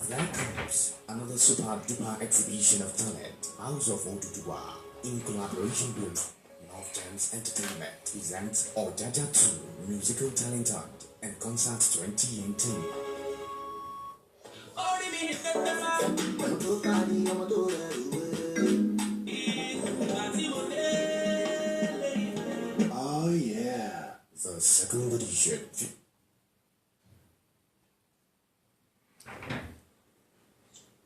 There comes another super duper exhibition of talent. House of Oduduwa, in collaboration with North Gems Entertainment, presents Ojaja 2 Musical Talent Hunt and Concert 2018. Oh yeah, the second edition.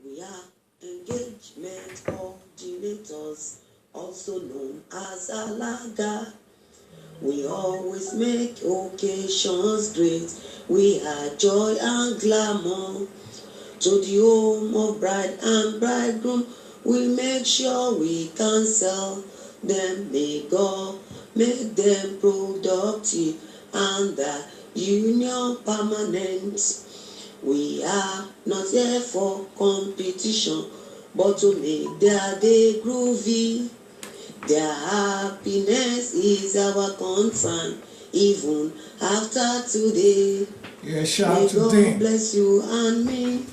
We are engagement coordinators, also known as Alaga. We always make occasions great. We are joy and glamour. To the home of bride and bridegroom, we make sure we can sell them. May God make them productive and the union permanent. We are not here for competition, but to make their day groovy. Their happiness is our concern, even after today. Yeah, shout May to God them. bless you and me.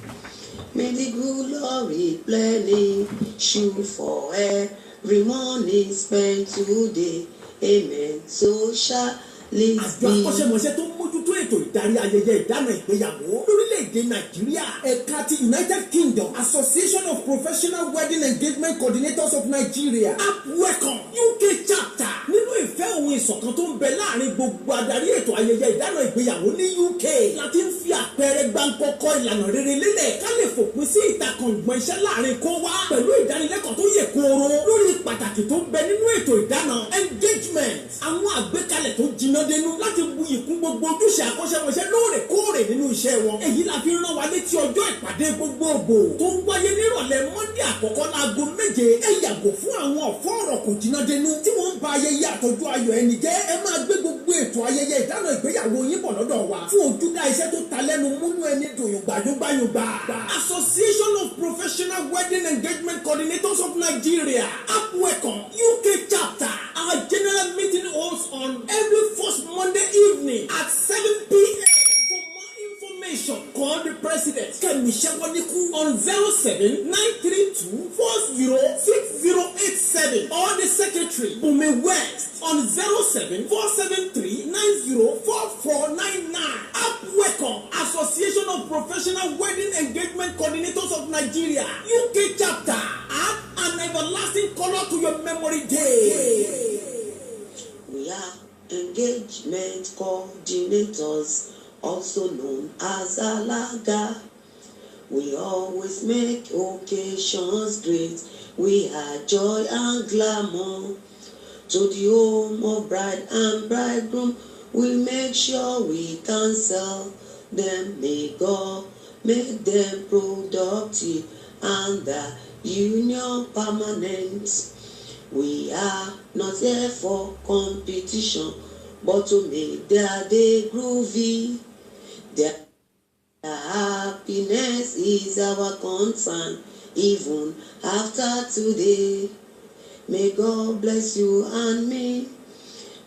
May the good glory plenty shoot for every morning spent today. Amen. So shall it àjọ be. akọ́ṣẹ́mọṣẹ́ tó ń mójútó ètò ìdarí ayẹyẹ ìdáná ìgbéyàwó lórílẹ̀‐èdè nàìjíríà ẹ̀ka ti united kingdom association of professional wedding engagement coordinators of nigeria apwecon uk chapter nínú ìfẹ́ ohun ìṣọ̀kan tó ń bẹ láàrin gbogbo adarí ètò ayẹyẹ ìdáná ìgbéyàwó ní uk láti ń fi àpẹẹrẹ gbáǹkọ́kọ́ ìlànà rere lélẹ̀ ká lè fòpin sí ìtakọ̀ngbọ̀n iṣẹ́ láàrin kó wá pẹ̀lú ìdánilẹ́kọ̀ọ́ tó yè kooro lórí pàtàkì tó ń bẹ nínú ètò ìdáná engagement àwọn àgbékalẹ̀ tó jiná dénú láti bu ìkún gbogbo ojúṣe akọ́ṣẹ́mọṣẹ́ lóòrèkóòrè nínú iṣẹ́ wọn. èyí la fi rán wa létí ọjọ́ ìpàdé gbogbogbò tó ń wáyé nírọ̀lẹ́ mọ́ndé àkọ́kọ́ láago 7. ẹ yàgò fún àwọn ọ̀fọ́ ọ̀rọ̀ kò jiná dénú tí wọ́n ń ba ayẹyẹ àtọ́jú ayọ̀ ẹni jẹ́. ẹ máa gbé gbogbo ètò ayẹyẹ ìdáná ìgbéyàwó yín bọ̀ lọ́dọ̀ wa fún ojúdá iṣẹ́ tó ta lẹ́nu múnú ẹni dùn yùgbàyùgbà. Association of Professional Wedding Engagement Coordinators of Nigeria apwecon UK chapter. Our general meeting holds on every first Monday evening at 7 p.m. For more information, call the president Kemi Shawaniku on 07-932-406087 or the secretary Bume West on 07-473-904499. Apwecon, Association of Professional Wedding Engagement Coordinators of Nigeria, UK chapter. Add an everlasting color to your memory day. We are engagement coordinators, also known as Alaga. We always make occasions great. We are joy and glamour. To the home of bride and bridegroom, we make sure we can sell them. May God make them productive and the union permanent. We are not here for competition, but to make their day groovy. Their happiness is our concern, even after today. May God bless you and me.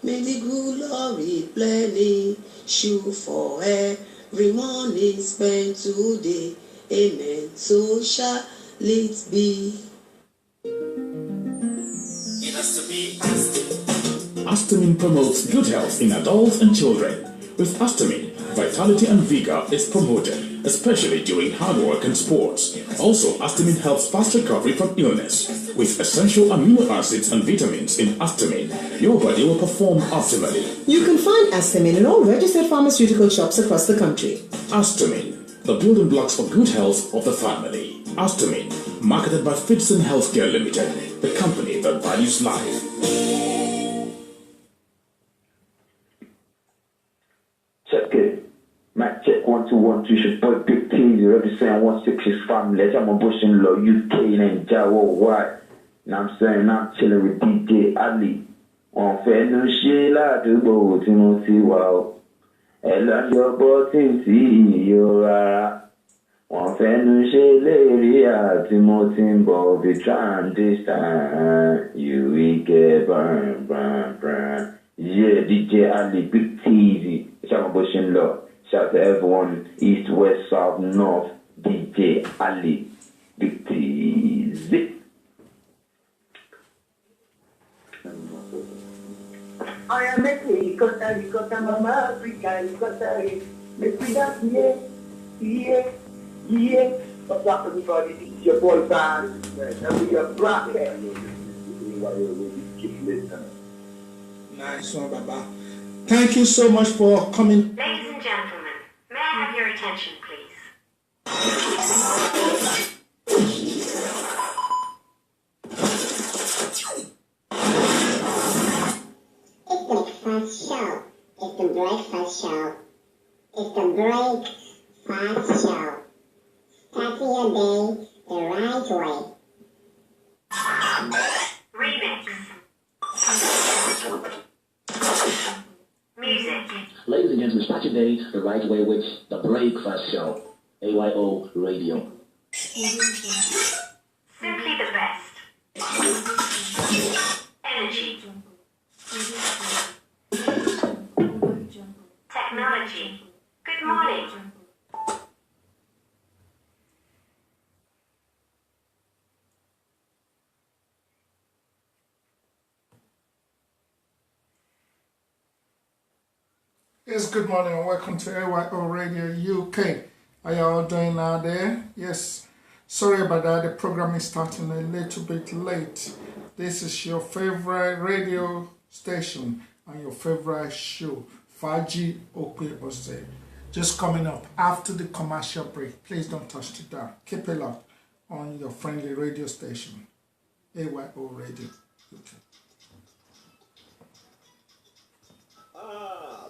May the good glory plenty shoot for every morning spent today. Amen. So shall it be. Astamin promotes good health in adults and children. With Astamin, vitality and vigor is promoted, especially during hard work and sports. Also, Astamin helps fast recovery from illness. With essential amino acids and vitamins in Astamin, your body will perform optimally. You can find Astamin in all registered pharmaceutical shops across the country. Astamin, the building blocks for good health of the family. Astamin, marketed by Fitson Healthcare Limited, the company that values life. Check it. Mic check 1 2 1 2. Your boy Big T, representing 166 family. I'm a Bush in Law, UK, and worldwide. Now I'm saying I'm chilling with DJ Ali. On fait no Sheila to go Timothy wow. Ella your bottom see you are. On fait no Sheila Timothy Bobby trying this time. You will get burn. Yeah, DJ Ali, Big Teasy. Shout out Bush in Law. Shout out to everyone, East, West, South, North. DJ Allez, bêtise. I am a Ricotta, Mama Africa, Ricotta, yeah. What's up, everybody? This is your boy, Van, and we are broadcasting. Keep listening. Nice one, Baba. Thank you so much for coming. Ladies and gentlemen, may I have your attention, please? Breakfast show. It's the breakfast show. It's the breakfast show. Starting your day the right way. Remix. Music. Ladies and gentlemen, start your day the right way with the Breakfast Show. AYO Radio. Simply the best. Energy. Technology. Good morning. Yes, good morning and welcome to AYO Radio UK. Are you all doing out there? Yes. Sorry about that, the program is starting a little bit late. This is your favorite radio station and your favorite show, Faji Okwebose. Just coming up after the commercial break. Please don't touch the dial. Keep it locked on your friendly radio station, AYO Radio UK.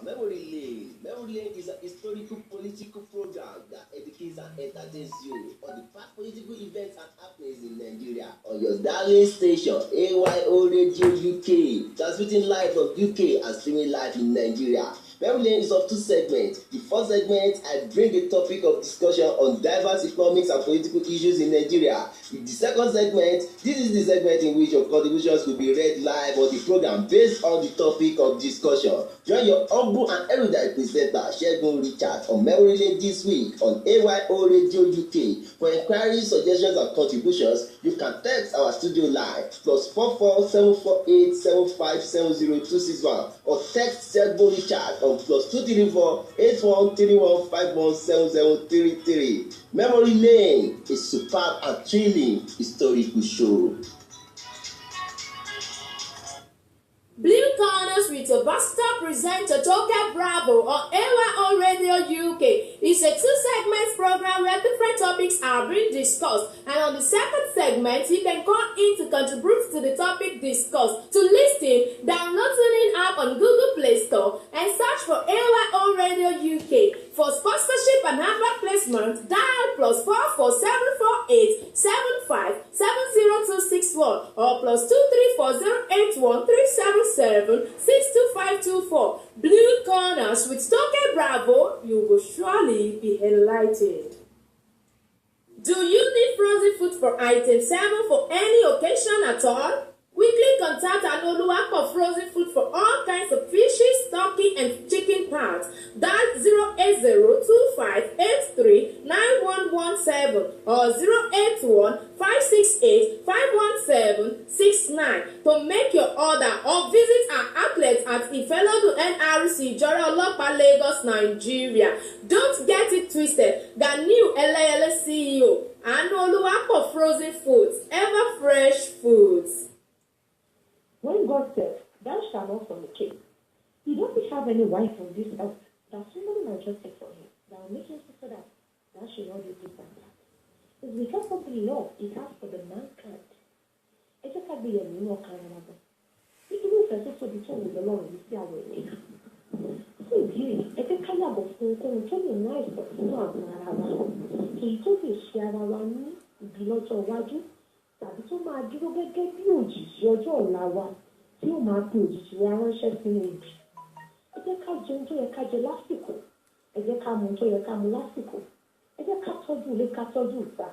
Memory Lane is a historical political program that educates and entertains you on the past political events and happenings in Nigeria on your darling station AYO Radio UK, transmitting live from UK and streaming live in Nigeria. Memory Lane is of two segments. The first segment, I bring a topic of discussion on diverse economics and political issues in Nigeria. In the second segment, this is the segment in which your contributions will be read live on the program based on the topic of discussion. Join your humble and erudite presenter, Shegun Richard, on Memory Lane this week on AYO Radio UK. For inquiries, suggestions, and contributions, you can text our studio line +44 748 7570261 or text Shegun Richard on +234 8131 517033. Memory Lane is superb and thrilling historical show. Blue Corners with your Buster presenter Toka Bravo on AYO Radio UK is a two-segment program where different topics are being discussed, and on the second segment you can call in to contribute to the topic discussed. To listen, download TuneIn app on Google Play Store and search for AYO Radio UK. For sponsorship and advert placement, dial +44748 75 or +234081377 62524. Blue Corners with Toke Bravo, you will surely be enlightened. Do you need frozen food for item 7 for any occasion at all? Weekly contact Anoluwa for frozen food for all kinds of fishes, turkey, and chicken parts. Dial 08025839117 or 08156851769 to make your order, or visit our outlet at Ifelodu NRC, Jora Olopa, Lagos, Nigeria. Don't get it twisted. The new LAL CEO, Anoluwa for frozen foods, ever fresh foods. When God said, "Thou shalt not fornicate," He doesn't have any wife on this earth that somebody might just take for him. That will make him so that thou shalt not do this and that. It's because of the love He has for the mankind. It just has to be a new kind. It will also be told with the Lord, you see, I will make. So, you, it is kind of a thing to be nice, but not He told me, share around below to waju. Tàbí tó máa dúró gẹ́gẹ́ bí òjìji ọjọ́ ọ̀la wa tí ó máa fi òjìji wa ránṣẹ́ sínú ibi. Ẹ jẹ́ ká jẹ ohun tó yẹ ká jẹ lásìkò. Ẹ jẹ́ ká mu ohun tó yẹ ká mu lásìkò. Ẹ jẹ́ ká tọ́jú ilé ká tọ́jú ìta.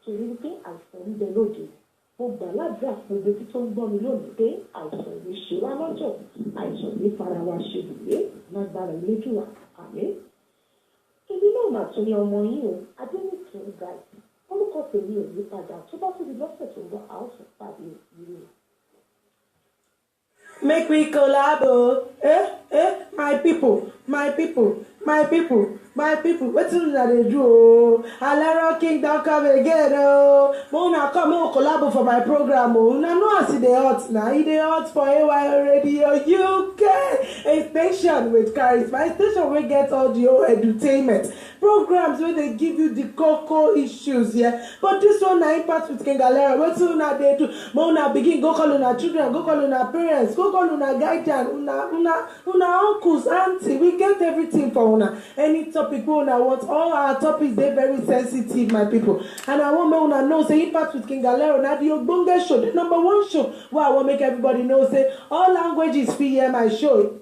Torí wípé àìsàn ń bẹ lóde. Mo gbà ládùúrà fún gbogbo tí tó ń gbọ́ mi lónìí pé àìsàn ní ṣe wá lọ́jọ́. Àìsàn ní fara wa ṣe bùgbé lágbára Elédùà. Àmín. Èmi náà mà tún ní ọmọ yín o, Adéníkẹ́ Bright. orúkọ tèmi ò yí padà tó bá tún di lọ́sẹ̀ tó ń bọ̀ a ó tún pàdé ìlú. Make we collabo, my people, my people, my people, my people. Wetin una dey do o? Alaro King don come again o. Mo una come, mo collabo for my program o. Una know as e dey hot na. E dey hot for AYO Radio UK. A station with charisma, a station wey get audio entertainment, programs wey dey give you the koko issues, yeah. But this one na Impact with King Alaro. Wetin una dey do? Mo una begin go call una children, go call una parents, go call una guardian, una uncles, auntie. We get everything for una. Any topic wey una want, all our topics dey very sensitive, my people. And I want make una know say Impact with King Alaro na the ogbonge show, the number one show wey I want make everybody know say all languages fit hear my show.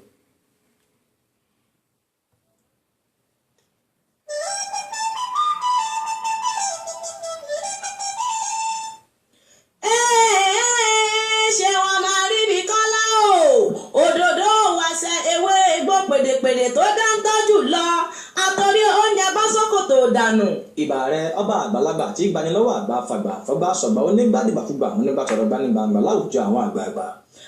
Pèdèpèdè tó dáńtọ́ jù lọ àtọ́rí oúnjẹ bá sókòtò dànù. Ìbà rẹ̀ ọba àgbàlagbà tí gbanilọ́wọ́ àgbà fàgbà fọgbà sọ̀gbà onígbàdìgbàfúgbà onígbàtọ̀rọ̀ gbanìgbàǹgbà láwùjọ àwọn àgbààgbà.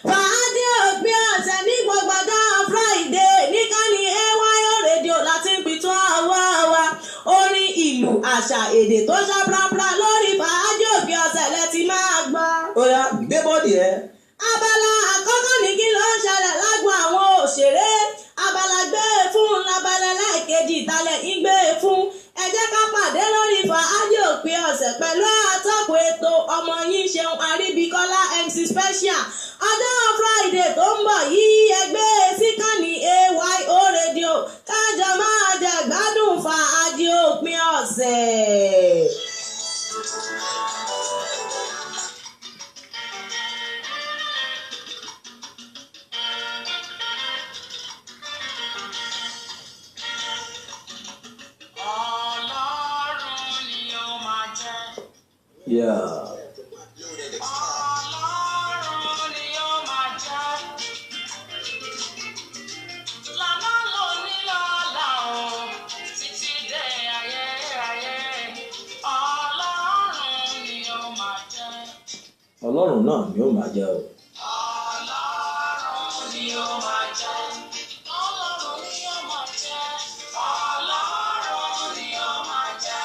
Fàájì òpin ọ̀sẹ̀ ní gbogbo ọjọ́ Friday níkànnì AYO Radio láti ń pitún àwa wa. Orin ìlú àṣà èdè tó ṣá prapra lórí fàájì òpin ọ̀sẹ̀ lẹ ti máa gbọ́. Ó yá gbé bọ́ọ̀dì ẹ. Abala àkọ́kọ́ ní kí ló ń ṣẹlẹ̀ lágbo àwọn òṣèré. Abala gbé fún labalẹ̀ lẹ́ẹ̀kejì ìtàlẹ̀ ìgbé fún. Ẹ jẹ́ ká pàdé lórí fàájì òpin ọ̀sẹ̀ pẹ̀lú àtọ́kùn ètò ọmọ yín Ṣeun Àríbíkọ́lá MC Special. Ọjọ́ Friday tó ń bọ̀ yìí ẹgbẹ́ síkànnì AYO Radio kájọ máa jẹ gbádùn fàájì òpin ọ̀sẹ̀. Yeah. Ọlọ́run náà ni ó máa jẹ́ o. Ọlọ́run ni ó máa jẹ́. Ọlọ́run ni ó máa jẹ́. Ọlọ́run ni ó máa jẹ́.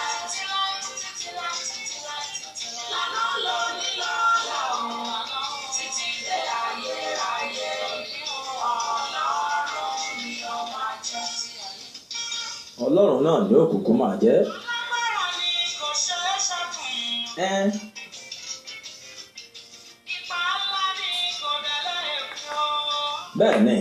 Títí láì lànà lóní lọ́la òun. Títí dé ayérayé. Ọlọ́run ni ó máa jẹ́. Ọlọ́run náà ni ó kúkú máa jẹ́. Lágbára ni kò ṣeé ṣẹ́gun. Bẹ́ẹ̀ ni.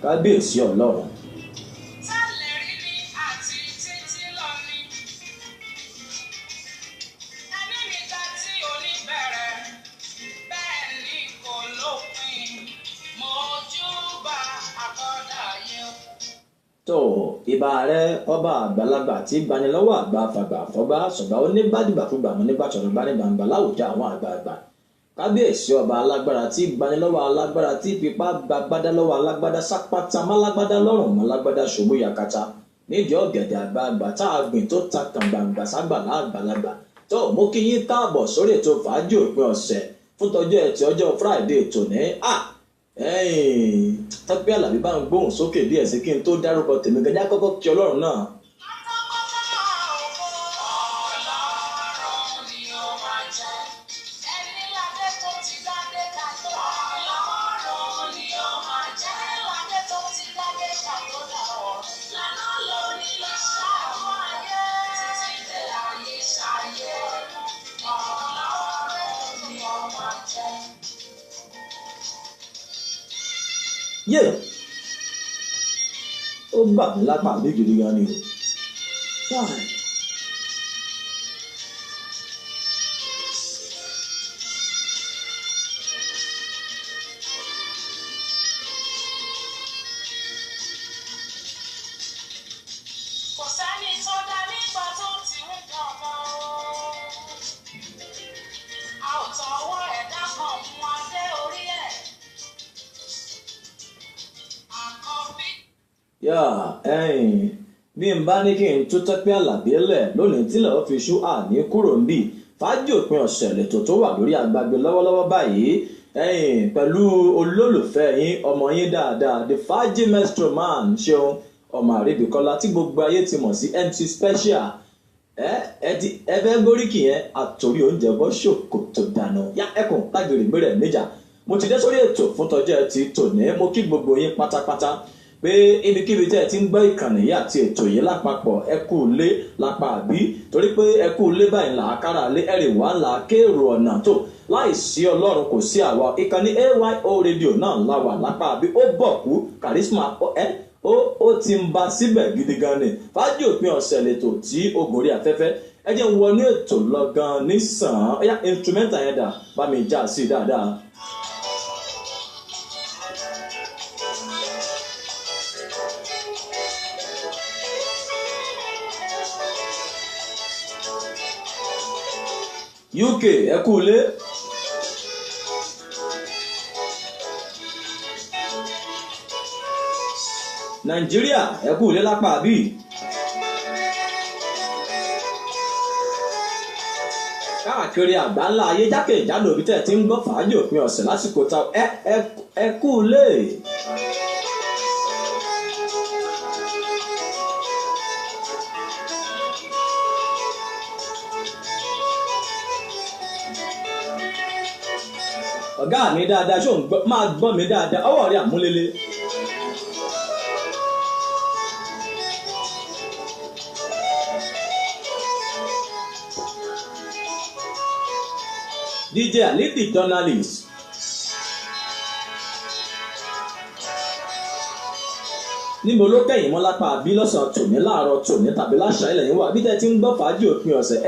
Kábíyèsí Ọlọ́run. Tó ìbà rẹ̀ ọba àgbàlagbà tí gbanilọ́wọ́ àgbà fàgbà fọgbà sọ̀gbà onígbàdìgbàfúgbà onígbàtọ̀rọ̀ gbanìgbàǹgbà láwùjọ àwọn àgbààgbà. Kábíyèsí ọba alágbára tí gbanilọ́wọ́ alágbára tí fipá gbagbádá lọ́wọ́ alágbádá sápátá málágbádá lọ́rùn málágbádá ṣòwò yakata nídìí ọ̀gẹ̀dẹ̀ àgbààgbà tá a gbìn tó ta kàngbàǹgbà ságbàlá àgbàlagbà. Tó mú kí yín káàbọ̀ sórí ètò fàájì òpin ọ̀sẹ̀ fún tọjọ́ ẹtì ọjọ́ Friday tòní. Tọ́pẹ́ Àlàbí bá ń gbóhùn sókè díẹ̀ sí kí n tó dárúkọ tèmi gẹ́gẹ́ kọ́kọ́ kí Ọlọ́run náà. yé ó bà mí lápá bí gidi gan ni o. Kò sẹ́ni tó dá nígbà tó ti ń dọ̀mọ́ o. A ò tọwọ́ ẹ̀dá kan mú adé orí ẹ̀. Àkọ́bí. yà bí n bá ní kí n tó Tọ́pẹ́ Àlàbí lẹ̀ lónìí tílẹ̀ ó fi ṣú àní kúrò ń bì fàájì òpin ọ̀sẹ̀ lẹ́tọ̀ tó wà lórí agbágbé lọ́wọ́lọ́wọ́ báyìí pẹ̀lú olólùfẹ́ yín ọmọ yín dáadáa the Fàájì Maestro Man Ṣeun ọmọ Àríbíkọ́lá tí gbogbo ayé ti mọ̀ sí MC Special ẹ fẹ́ gbóríkì yẹn àtòrí oúnjẹ bọ́ ṣòkòtò dànù yá ẹkùn lágbèrè gbèrè níjà mo ti dé sórí ètò fún tọjọ́ ẹtì tòní mo kí gbogbo yín pátápátá pé ibikíbi tẹ́ ẹ ti ń gbọ́ ìkànnì yìí àti ètò yìí lápapọ̀ ẹ kú ilé lápá àbí torí pé ẹ kú ilé báyìí là á kára lé ẹ̀rì wá là á kéèrò ọ̀nà tó láìsí ọlọ́run kò sí àwa ìkànnì AYO rédíò náà láwà lápá àbí ó bọ̀ kú charisma ó ti ń ba síbẹ̀ gidi gan ni fàájì òpin ọ̀sẹ̀ lẹ́tọ̀ tí ó gòrí afẹ́fẹ́ ẹ jẹ́ ń wọnú ètò lọ gan nísàn-án ẹ̀yà instrumental yẹn dà bá mi já sí dáadáa. UK ẹ kú ilé. Nàìjíríà ẹ kú ilé lápá àbí. Káàkiri àgbáńlá ayé jákèjádò bí tẹ́ ti ń gbọ́ fàájì òpin ọ̀sẹ̀ lásìkò ta ẹ kú ilé. ọ̀gá mi dáadáa ṣó ń máa gbọ́ mi dáadáa ọwọ́ rẹ̀ àmúlélé. DJ Ali the journalist. níbo ló kẹ́yìn mọ́ lápá àbí lọ́sàn-án tòní láàárọ̀ tòní tàbí láṣà ilẹ̀ yín wà bí tẹ́ ti ń gbọ́ fàájì òpin ọ̀sẹ̀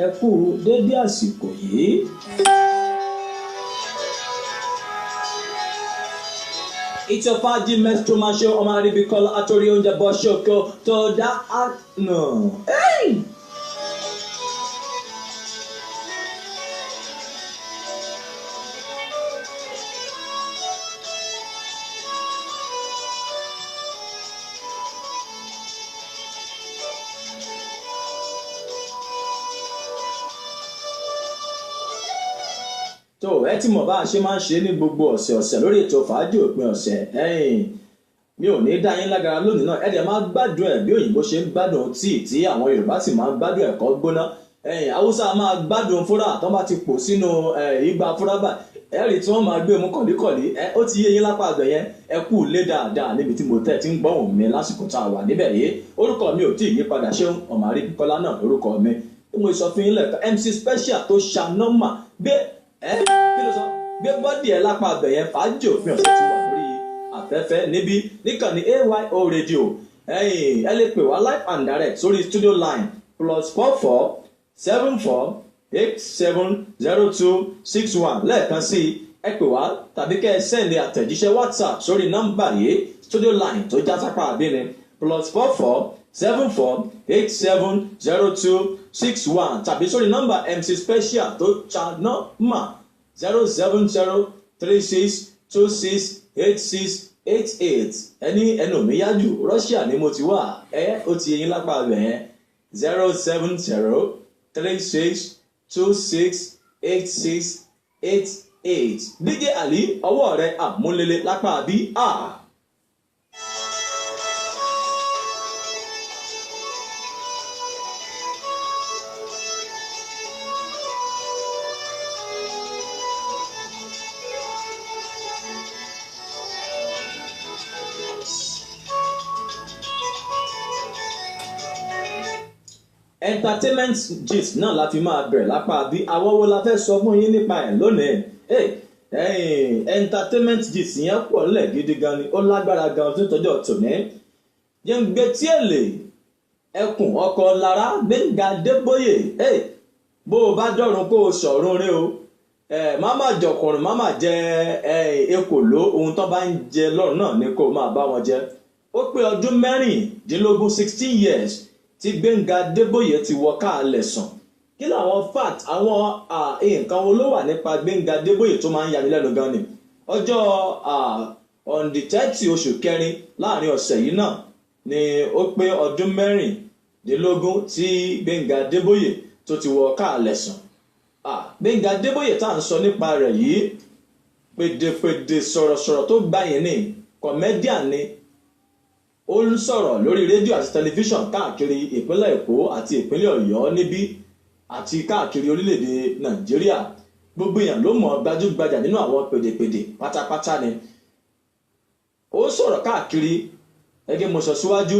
ẹ kú dédé àsìkò yìí. It's your Fàájì Maestro Man Show ọmọ Àríbíkọ́lá àtòrí oúnjẹ bọ́ ṣòkò tó dá àná. tó ẹ ti mọ̀ bá a ṣe máa ń ṣe ní gbogbo ọ̀sẹ̀ lórí ètò fàájì òpin ọ̀sẹ̀ mi ò ní dá yín lágara lónìí náà ẹ dẹ̀ máa gbádùn ẹ̀ bí òyìnbó ṣe ń gbádùn tíì tí àwọn Yorùbá sì máa ń gbádùn ẹ̀kọ́ gbóná Haúsá máa gbádùn fúrà tó bá ti pò sínú ìgbà fúrà bá ẹ̀rì tí wọ́n máa gbé mú kọ̀líkọ̀lí ó ti yé yín lápá àgbẹ̀ yẹn ẹ kú lé dáadáa níbi tí mo tẹ̀ tí ń gbọ́hùn mi lásìkò tá a wà níbẹ̀ yìí orúkọ mi ò tí ì yí padà Ṣeun ọmọ Àríbíkọ́lá náà lórúkọ mi mo sọ fún yín lẹ́ẹ̀kan MC Special tó ṣanọ́mà gbé kí ló sọ gbé bọ́dì ẹ̀ lápá àgbẹ̀ yẹn fàájì òpin ọ̀sẹ̀ ti wà lórí afẹ́fẹ́ níbí níkànnì AYO rédíò ẹ lè pè wá live and direct sórí studio line +4474870261 lẹ́ẹ̀kan sí ẹ pè wá tàbí kẹ́ ẹ sẹ́ndì àtẹ̀jíṣẹ́ WhatsApp sórí nọ́mbà yìí studio line tó já sápá àbíni +4474870261 tàbí sórí nọ́mbà MC Special tó ṣanọ́mà 07036268688 ẹnu mi yájú Russia ni mo ti wà ó ti yẹyin lápá abẹ yẹn 07036268688 DJ Ali ọwọ́ rẹ̀ àmúlélẹ̀ lápá bí a. Entertainment gist náà la fi máa bẹ̀rẹ̀ lápá bí awọ́wọ́ la fẹ́ sọ fún yín nípa ẹ̀ lónìí entertainment gist yẹn pọ̀ nílẹ̀ gidi gan ni ó lágbára gan tó tọjọ́ tòní jẹ́ ń gbé tí èlé ẹkùn ọkọ̀ lára Gbénga Adébóyè bó o bá dọ̀run kó o sọ̀run rí o máma jọkùnrin máma jẹ ekòló ohun tó bá ń jẹ lọ́rùn náà ni kó o máa bá wọn jẹ ó pé ọdún 16 years tí Gbénga Adébóyè ti wọ káàlẹ̀ sàn kí làwọn fact àwọn nǹkan wo ló wà nípa Gbénga Adébóyè tó máa ń yani lẹ́nu gan ni ọjọ́ on the 30 oṣù kẹrin láàrin ọ̀sẹ̀ yìí náà ni ó pé ọdún 16 tí Gbénga Adébóyè tó ti wọ káàlẹ̀ sàn Gbénga Adébóyè tá à ń sọ nípa rẹ̀ yìí pèdèpèdè sọ̀rọ̀sọ̀rọ̀ tó gbá yẹn ní comedian ni ó ń sọ̀rọ̀ lórí rédíò àti tẹlifíṣàn káàkiri ìpínlẹ̀ Èkó àti ìpínlẹ̀ Ọ̀yọ́ níbí àti káàkiri orílẹ̀-èdè Nàìjíríà gbogbo èèyàn ló mọ̀ gbajúgbajà nínú àwọn pèdèpèdè pátápátá ni ó sọ̀rọ̀ káàkiri gẹ́gẹ́ mo sọ síwájú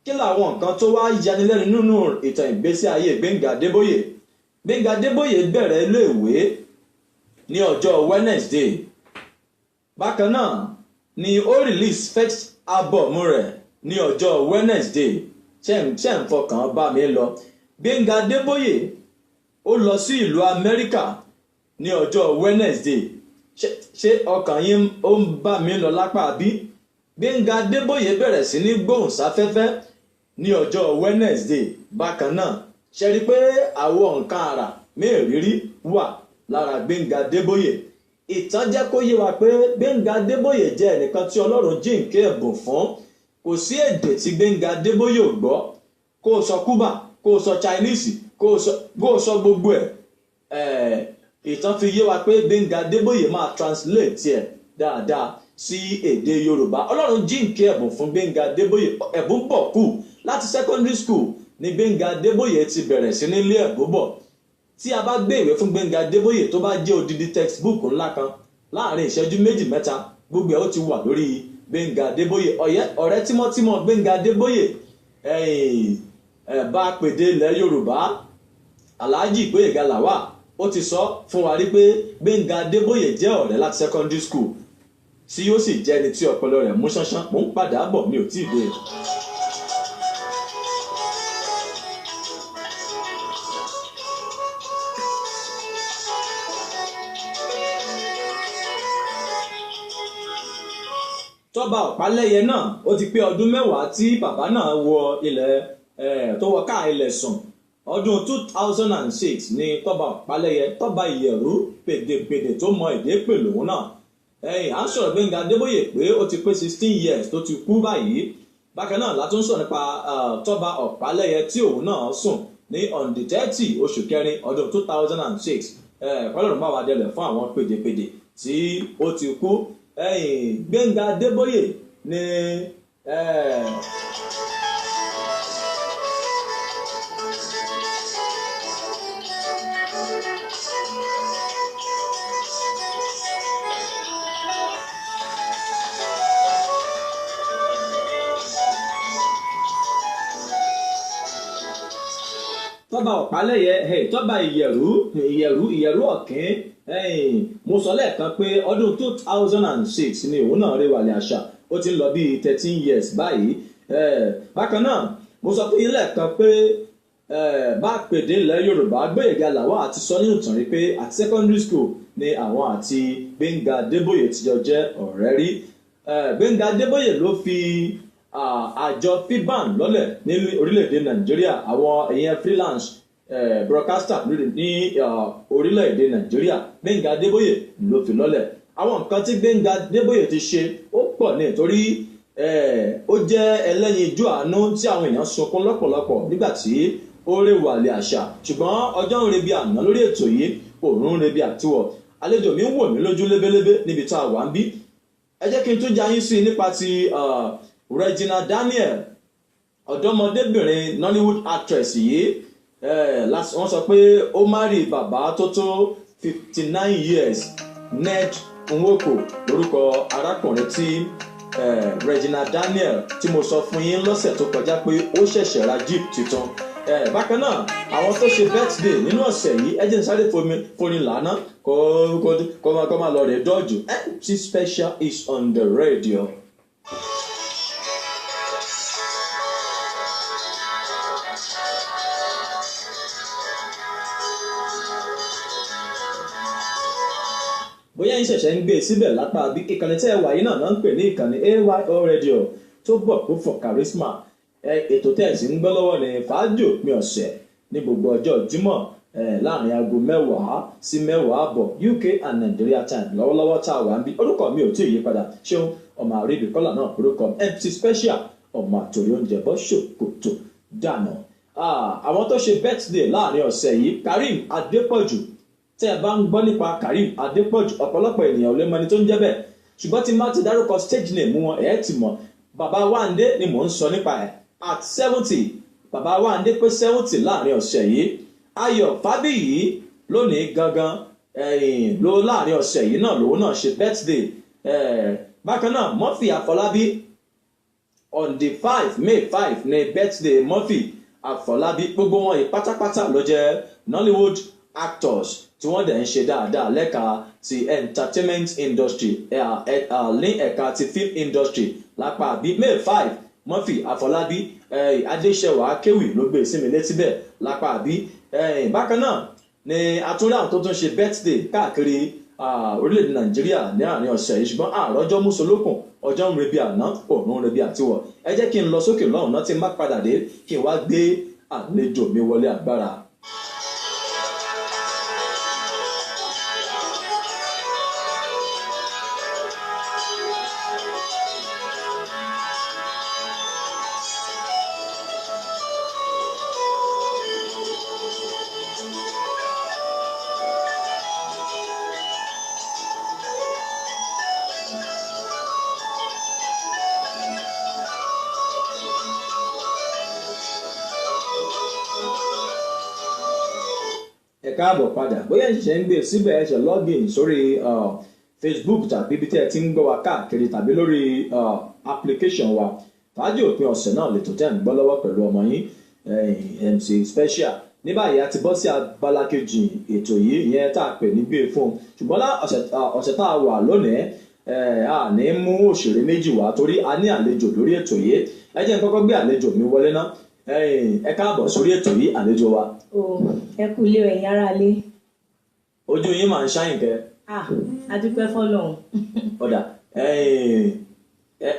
kí làwọn nǹkan tó wá yanilẹ́nu nínú ìtàn ìgbésí ayé Gbénga Adébóyè Gbénga Adébóyè bẹ̀rẹ̀ iléèwé ní ọjọ́ Wednesday bákan náà ni ó release first album rẹ̀ ní ọjọ́ Wednesday ṣe ń fọkàn bá mi lọ Gbénga Adébóyè ó lọ sí ìlú Amẹ́ríkà ní ọjọ́ Wednesday ṣé ọkàn yín ó ń bá mi lọ lápá bí Gbénga Adébóyè bẹ̀rẹ̀ sí ní gbóhùnsáfẹ́fẹ́ ní ọjọ́ Wednesday bákan náà ṣe rí pé àwọn nǹkan àrà mẹ́rìírí wà lára Gbénga Adébóyè ìtàn jẹ́ kó yé wa pé Gbénga Adébóyè jẹ́ ẹnìkan tí Ọlọ́run jíǹkí ẹ̀bùn fún kò sí èdè tí Gbénga Adébóyè ò gbọ́ kó o sọ Cuba kó o sọ Chinese kó o sọ gbogbo ẹ̀ ìtàn fi yé wa pé Gbénga Adébóyè máa translate ẹ̀ dáadáa sí èdè Yorùbá Ọlọ́run jíǹkí ẹ̀bùn fún Gbénga Adébóyè ẹ̀bùn pọ̀ kù láti secondary school ní Gbénga Adébóyè ti bẹ̀rẹ̀ sí nílé ẹ̀bùn bọ̀ tí a bá gbé ìwé fún Gbénga Adébóyè tó bá jẹ́ odidi textbook ńlá kan láàrin ìṣẹ́jú 2-3 gbogbo ẹ̀ ó ti wà lórí Gbénga Adébóyè ọ̀rẹ́ tímọ́tímọ́ Gbénga Adébóyè bá pèdè ilẹ̀ Yorùbá Alhaji Gbóyèga Lawal ó ti sọ fún wa rí pé Gbénga Adébóyè jẹ́ ọ̀rẹ́ láti secondary school tí yóò sì jẹ́ ẹni tí ọpọlọ rẹ̀ mú ṣánṣán mò ń padà bọ̀ mi ò tí ì dé. Tọ́ba Ọ̀pálẹ́yẹ náà ó ti pé ọdún 10 tí bàbá náà wọ ilẹ̀ tó wọ káà ilẹ̀ sùn ọdún 2006 ní Tọ́ba Ọ̀pálẹ́yẹ Tọ́ba Ìyẹ̀rú pèdèpèdè tó mọ èdè pè lòun náà à ń sọ̀rọ̀ Gbénga Adébóyè pé ó ti pé 16 years tó ti kú báyìí bákan náà látún sọ̀rọ̀ nípa Tọ́ba Ọ̀pálẹ́yẹ tí òun náà sùn ní on the 30 oṣù kẹrin ọdún 2006 Ọlọ́run bá wa délẹ̀ fún àwọn pèdèpèdè tí ó ti kú Gbénga Adébóyè ní Tọ́ba Ọ̀pálẹ́yẹ Tọ́ba Ìyẹ̀rú Ọ̀kín mo sọ lẹ́ẹ̀kan pé ọdún 2006 ni òun náà rí wàlẹ̀ àṣà ó ti ń lọ bíi 13 years báyìí bákan náà mo sọ fún yín lẹ́ẹ̀kan pé bá pèdè ilẹ̀ Yorùbá Gbóyèga Lawal àti sọ nínú ìtàn rí pé àti secondary school ni àwọn àti Gbénga Adébóyè ti jọ jẹ́ ọ̀rẹ́ rí Gbénga Adébóyè ló fi àjọ FIBAN lọ́lẹ̀ ní orílẹ̀-èdè Nàìjíríà àwọn èèyàn freelance broadcaster ní orílẹ̀-èdè Nàìjíríà Gbénga Adébóyè ló fi lọ́lẹ̀ àwọn nǹkan tí Gbénga Adébóyè ti ṣe ó pọ̀ ní nítorí ó jẹ́ ẹlẹ́yinjú àánú tí àwọn èèyàn sunkún lọ́pọ̀lọpọ̀ nígbà tí ó rèwàlẹ̀ àṣà ṣùgbọ́n ọjọ́ ń rebi àná lórí ètò yìí òórùn ń rebi àtiwọ̀ àlejò mi ń wò mí lójú lébélébé níbi tá a wà ń bí ẹ jẹ́ kí n tún jẹ́ ayín sí nípa ti Regina Daniel ọ̀dọ́mọdébìnrin Nollywood actress yìí wọ́n sọ pé ó márì bàbá tó tó 59 years Ned Nwoko lórúkọ arákùnrin tí Regina Daniel tí mo sọ fún yín lọ́sẹ̀ tó kọjá pé ó ṣẹ̀ṣẹ̀ ra jeep tuntun bákan náà àwọn tó ṣe birthday nínú ọ̀sẹ̀ yìí ẹ jẹ́ n sáré forin lànà kó máa lọ rẹ̀ dọ́jú. MC Special is on the radio. bóyá yín ṣẹ̀ṣẹ̀ ń gbé e síbẹ̀ lápá bí ìkànnì tẹ́ ẹ wà yìí náà ń pè ní ìkànnì AYO radio tó bọ̀ kó for charisma. Ètò tẹ̀sí ń gbọ́ lọ́wọ́ ní fàájì òpin ọ̀sẹ̀ ní gbogbo ọjọ́ Jímọ̀ láàrin aago 10 sí 10 àbọ̀ UK and Nigeria time lọ́wọ́lọ́wọ́ tá a wà ń bí. Orúkọ mi ò tí ì yí padà ṣéun ọmọ àríbí kọ́là náà orúkọ MC Special ọmọ àtòrí oúnjẹ bọ́ ṣòkòtò dànù. Àwọn tó ṣe birthday láàrin ọ̀sẹ̀ yìí Karim Adépọ̀jù tẹ́ ẹ bá ń gbọ́ nípa Karim Adépọ̀jù ọ̀pọ̀lọpọ̀ ènìyàn ò lè mọ ẹni tó ń jẹ́ bẹ́ẹ̀ ṣùgbọ́n tí má ti dárúkọ stage name wọn ẹ̀ ti mọ̀ bàbá Wándé ni mò ń sọ nípa ẹ̀ at 70 bàbá Wándé pé 70 láàrin ọ̀sẹ̀ yìí Ayọ̀ Fábíyì lónìí gangan ló láàrin ọ̀sẹ̀ yìí náà lòun náà ṣe birthday bákan náà Murphy Àfọlábí on the 5 May 5 ní birthday Murphy Àfọlábí gbogbo wọn yìí pátápátá ló jẹ́ Nollywood actors tí wọ́n dẹ̀ ń ṣe dáadáa lẹ́ka ti entertainment industry ní ẹ̀ka ti film industry lápá bí May 5 Murphy Àfọlábí Adéṣẹwà Akéwì ló gbé sí mi létí bẹ́ẹ̀ lápá bí bákan náà ni atúndà tó tún ṣe birthday káàkiri orílẹ̀-èdè Nàìjíríà ní àárín ọ̀sẹ̀ yìí ṣùgbọ́n àròjọ́ mùsùlùkùn ọjọ́ ń rebi àná òun ń rebi àtiwọ̀ ẹ jẹ́ kí n lọ sókè lọ́hùn náà tí n bá padà dé kí n wá gbé àlejò mi wọlé agbára. káàbọ̀ padà bóyá ìṣẹ̀ṣẹ̀ ń gbé síbẹ̀ ẹ̀ṣẹ̀ login sórí Facebook tàbí ibi tí ẹ ti ń gbọ́ wa káàkiri tàbí lórí application wa fàájì òpin ọ̀sẹ̀ náà lè tó tẹ́ ń gbọ́ lọ́wọ́ pẹ̀lú ọmọ yín MC Special ní báyìí a ti bọ́ sí abala kejì ètò yìí ìyẹn tá a pè ní gbé fún ṣùgbọ́n ọ̀sẹ̀ tá a wà lónìí a ní mú òṣèré méjì wá torí a ní àlejò lórí ètò yìí ẹ jẹ́ n kọ́kọ́ gbé àlejò mi wọlé ná ẹ káàbọ̀ sórí ètò yìí àlejò wa. ẹ kú ilé ẹ̀yin ará ilé. ojú yín máa ń ṣáyìn kẹ. a dúpẹ́ fọ́lọ́run. ọ̀dà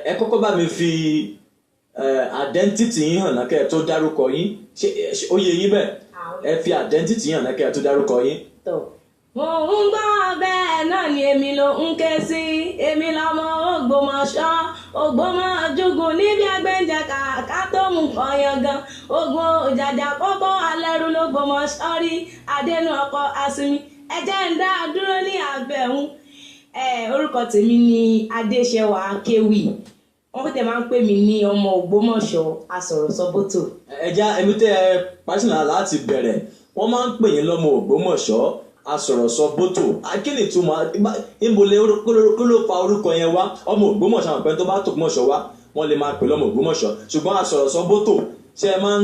ẹ kọ́kọ́ bá mi fi identity yín hàn náà kẹ́ ẹ tó dárúkọ yín ó yé yín bẹ́ẹ̀ ẹ fi identity hàn náà kẹ́ ẹ tó dárúkọ yín. mo ń gbọ́ bẹ́ẹ̀ náà ni èmi ló ń ké sí èmi lọ́mọ Ògbómọ̀ṣọ́ Ògbómọ̀júgùn níbi agbẹ́njẹ kàkà tó mú ọyàn gan ogun òjàjà kókó alẹ́rú l'Ógbómọ̀ṣọ́ rí adẹnu ọkọ̀ asinmi ẹ̀jẹ̀ ń dá dúró ní abẹ́hùn orúkọ tèmi ni Adéṣẹwà Akéwì wọ́n tẹ̀ máa ń pè mí ní ọmọ Ògbómọ̀ṣọ́ asọ̀rọ̀sọ́bótò. ẹja ẹbí tẹ ẹ pàṣẹ láti bẹ̀rẹ̀ wọ́n máa ń pè yín lọ́mọ Ògbómọ̀ṣọ́ asọ̀rọ̀sọ́bótò akíni túmọ̀ ìmọ̀lẹ̀ kó ló fa orúkọ yẹn wá ọmọ Ògbómọ̀ṣọ́ àwọn pẹ́ẹ́n tó bá tó Ògbómọ̀ṣọ́ wá wọ́n lè máa pè lọ́mọ Ògbómọ̀ṣọ́ ṣùgbọ́n asọ̀rọ̀sọ́bótò ṣé ẹ máa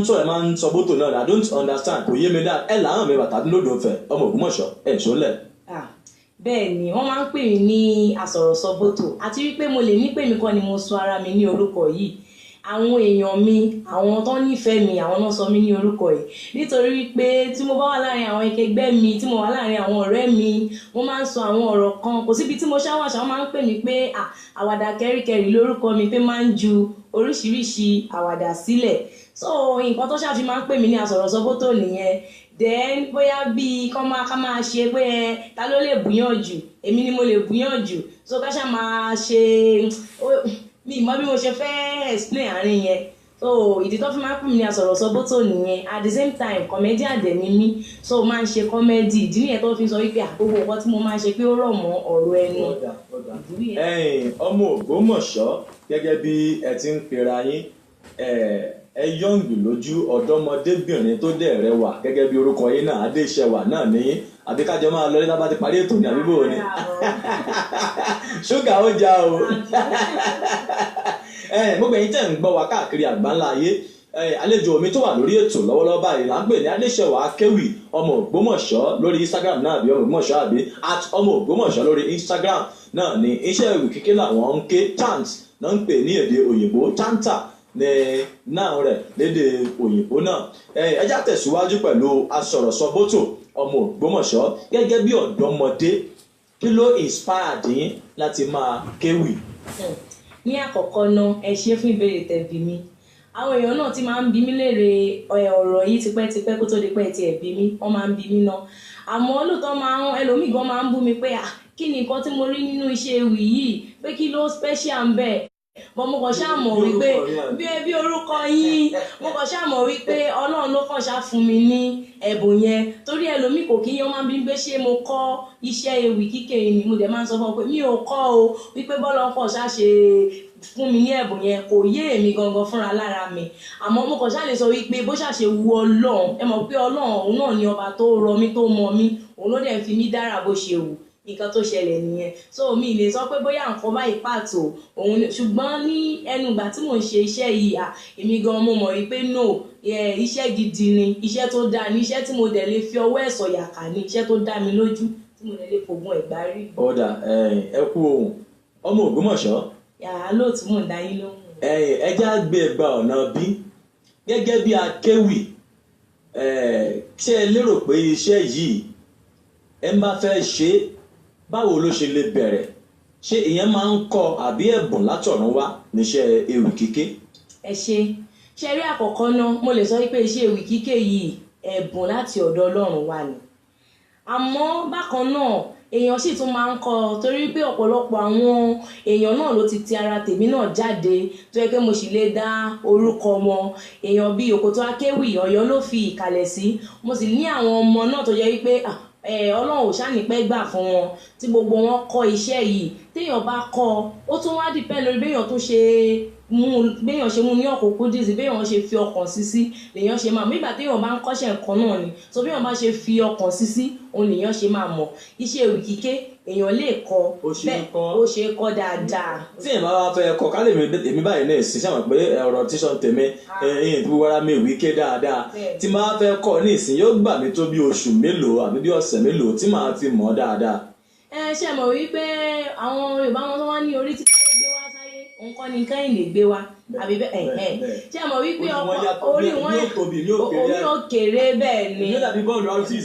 ń sọ bótò náà I don't understand kò yé mi dáa ẹ làwọn mi bàtà lódò fẹ ọmọ Ògbómọ̀ṣọ́ ẹ̀ ṣọlẹ̀. bẹ́ẹ̀ ni wọ́n máa ń pè mí ní asọ̀rọ̀sọ́bótò àti wípé mo lè ní pè mí kọ́ ni mo sọ ara mi ní orúkọ yìí àwọn èèyàn mi àwọn tó nífẹ̀ẹ́ mi àwọn náà sọ mí ní orúkọ yìí nítorí wípé tí mo bá wà láàrin àwọn akẹgbẹ́ mi tí mo wà láàrin àwọn ọ̀rẹ́ mi wọ́n máa ń sọ àwọn ọ̀rọ̀ kan kò síbi tí mo ṣáwàṣà wọ́n máa ń pè mí pé àwàdà kẹ́ríkẹ́rí lórúkọ mi pé máa ń ju oríṣiríṣi àwàdà sílẹ̀ so nǹkan tó ṣáà fi máa ń pè mí ní asọ̀rọ̀sọ́bótò nìyẹn then bóyá bíi ká máa ṣe pé ta ló lè búyàn jù èmi ni mo lè búyàn jù so ká ṣáà máa ṣe mi mọ bí mo ṣe fẹ́ explain àárín yẹn so ìdí tó fi máa ń pè mí ní asọ̀rọ̀sọ́bótò nìyẹn at the same time comedian dẹ̀ ni mí so máa ń ṣe comedy ìdí nìyẹn tó fi sọ wípé àkókò nǹkan tí mo máa ń ṣe pé ó rọ̀ mọ́ ọ̀rọ̀ ẹnu. ọmọ Ògbómọ̀ṣọ́ gẹ́gẹ́ bí ẹ ti ń pera yín ẹ yọ̀ǹgì lójú ọ̀dọ́mọdébìnrin tó dẹ̀ rẹwà gẹ́gẹ́ bí orúkọ yín náà Adéṣẹwà náà ní àbí kájọ máa lọ nígbà tí parí ètò ní àbíbò ni ṣúgà ó já o gbogbo ẹ̀yin tẹ́ ń gbọ́ wa káàkiri àgbáńlá ayé àlejò mi tó wà lórí ètò lọ́wọ́lọ́wọ́ báyìí là ń pè ní Adéṣẹwà Akéwì ọmọ Ògbómọ̀ṣọ́ lórí Instagram náà àbí ọmọ Ògbómọ̀ṣọ́ àbí @ọmọ Ògbómọ̀ṣọ́ lórí Instagram náà ní iṣẹ́ ewì kíké làwọn ń ké chant náà ń pè ní èdè òyìnbó chanta ní náà rẹ̀ lédè òyìnbó náà. ẹjá tẹ̀síwájú pẹ̀lú asọ̀rọ̀sọbótò ọmọ Ògbómọ̀ṣọ́ gẹ́gẹ́ bí ọ̀dọ́mọdé kí ló inspired yín láti máa kéwì. ní àkọ́kọ́ náà ẹ ṣé fún ìbéèrè tẹ̀bí mi àwọn èèyàn náà ti máa ń bi mí léèrè ọ̀rọ̀ yìí tipẹ́tipẹ́ kó tó di pẹ́ tiẹ̀ bí mi wọ́n máa ń bi mí náà àmọ́ lóòótọ́ ẹlòmíì gan máa ń bú mi pé kí ni nǹkan tí mo rí nínú iṣẹ́ ewì yìí pé kí ló special ń bẹ̀ bọ́n mo kàn ṣáà mọ̀ wípé bí orúkọ yín mo kàn ṣáà mọ̀ wípé Ọlọ́run ló kàn ṣáà fún mi ní ẹ̀bùn yẹn torí ẹlòmíì kò kí yẹn máa ń bí pé ṣé mo kọ́ iṣẹ́ ewì kíké ni mo dẹ̀ máa ń sọ fún ọ pé mi ò kọ́ o wípé bọ́lá ọkọ̀ ṣáà ṣe fún mi ní ẹ̀bùn yẹn kò yé èmi gangan fúnra lára mi àmọ́ mo kàn ṣáà lè sọ wípé bó ṣàṣe wu Ọlọ́run ẹ mọ̀ pé Ọlọ́run òun náà ni ọba tó rọ mí tó mọ mí òun ló dẹ̀ fi mí dára bó ṣe wù nǹkan tó ṣẹlẹ̀ nìyẹn so mi lè sọ pé bóyá nǹkan báyìí pàtó òun ṣùgbọ́n ní ẹnu ìgbà tí mò ń ṣe iṣẹ́ yìí èmi gan mo mọ̀ wípé no iṣẹ́ gidi ni iṣẹ́ tó dáa ni iṣẹ́ tí mo dẹ̀ lè fi ọwọ́ ẹ̀ sọ̀yà kà ní iṣẹ́ tó dá mi lójú tí mo dẹ̀ lè fògùn ẹ̀gbá rí. ọ̀dà ẹ kú ohun ọmọ Ògbómọ̀ṣọ́. yàrá lóòtú mò ń dá yín lóhùn. ẹja gbé ẹgbà ọ̀nà bí gẹ́gẹ́ bí akéwì ṣé ẹ lérò pé iṣẹ́ yìí ẹ má fẹ́ ṣe báwo ló ṣe lè bẹ̀rẹ̀ ṣé ìyẹn máa ń kọ́ àbí ẹ̀bùn látọ̀run wá níṣẹ́ ewì kíké. ẹ ṣe rí àkọ́kọ́ náà mo lè sọ pé iṣẹ́ ewì kíké yìí ẹ̀bùn láti ọ̀dọ̀ Ọlọ́run wá ni àmọ́ bákan náà èèyàn sì tún máa ń kọ́ torí pé ọ̀pọ̀lọpọ̀ àwọn èèyàn náà ló ti ti ara tèmi náà jáde tó yẹ kí mo sì lè dá orúkọ wọn èèyàn bíi Òkòtó Akéwì Ọ̀yọ́ ló fi ìkàlẹ̀ sí mo sì ní àwọn ọmọ náà tó yẹ wípé Ọlọ́run ò ṣànípẹ́ gbà fún wọn tí gbogbo wọn kọ́ iṣẹ́ yìí téèyàn bá kọ́ ó tún wá dìpẹ́ lórí béèyàn tó ṣe béèyàn ṣe mú ní ọ̀kọ̀ọ̀kọ̀ dìsí béèyàn ṣe fi ọkàn sí lèèyàn ṣe máa nígbà téèyàn bá ń kọ́ṣẹ́ nǹkan náà ni so béèyàn bá ṣe fi ọkàn sí òun lèèyàn ṣe máa mọ̀ iṣẹ́ ewì kíké èèyàn lè kọ́ bẹ́ẹ̀ ó ṣe é kọ́ dáadáa. tí èèyàn bá wá fẹ́ kọ́ ká lè èmi báyìí náà sì ṣàmọ̀ pé ọ̀rọ̀ tíṣàn tèmi ẹ̀yìn tó wára mi ìwé ké dáadáa tí máa fẹ́ kọ́ ní ìsìn yóò gbà mí tó bí oṣù mélòó àbí bí ọ̀sẹ̀ mélòó tí màá ti mọ̀ dáadáa. ṣe mọ̀ wípé àwọn Yorùbá wọn tó wá ní orí tí káyé gbé wá sáyé nǹkan ní káyìn lè gbé wá àbí bẹ́ẹ̀ ṣe mọ̀ wípé orí wọn òkèrè bẹ́ẹ̀ ni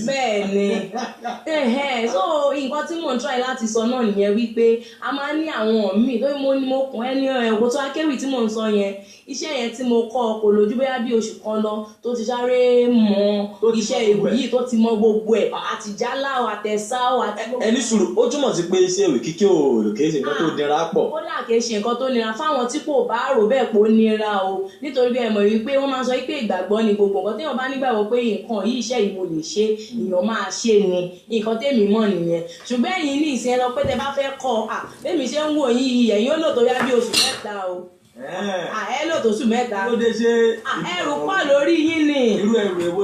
bẹ́ẹ̀ ni so nǹkan tí mò ń try láti sọ náà nìyẹn wípé a máa ní àwọn míì tó mo kún ẹni Òkòtó Akéwì tí mò ń sọ yẹn iṣẹ́ yẹn tí mo kọ́ kò lójú bóyá bí oṣù kan lọ tó ti sáré mọ iṣẹ́ ewì yìí tó ti mọ gbogbo ẹ̀ àti jálá àtẹ̀sá àti gbogbo. ẹni sùúrù ó túmọ̀ sí pé iṣẹ́ ewì kíké ò kìí ṣe nǹkan tó nira pọ̀. kódà kìí ṣe nǹkan tó nira fáwọn tí kò bá rò bẹ́ẹ̀ pò nira o nítorí bí ẹ mọ̀ wípé wọ́n máa sọ pé ìgbàgbọ́ ni gbogbo nǹkan téèyàn bá nígbàgbọ́ pé nǹkan yìí iṣẹ́ yìí mo lè ṣe èèyàn máa ṣe ni nǹkan tèmi mọ̀ nìyẹn ṣùgbọ́n ẹ̀yin ní ìsìn ẹ lọ pé tẹ bá fẹ́ kọ́ bẹ́ẹ̀ mi ṣe ń wò yín ẹ̀yin ó lò tó yá bí oṣù mẹ́ta o ẹ lò tó sùn mẹ́ta ẹrù pọ̀ lórí yín ni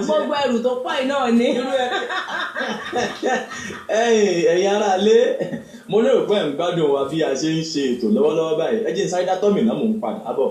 gbogbo ẹrù tó pọ̀ náà ni. ẹ̀yin ará ilé mo lérò pé ẹ̀ ń gbádùn wa bí a ṣe ń ṣe ètò lọ́wọ́lọ́wọ́ báyìí ẹ jẹ́ n sáré dá tọ́mì náà mò ń padà bọ̀.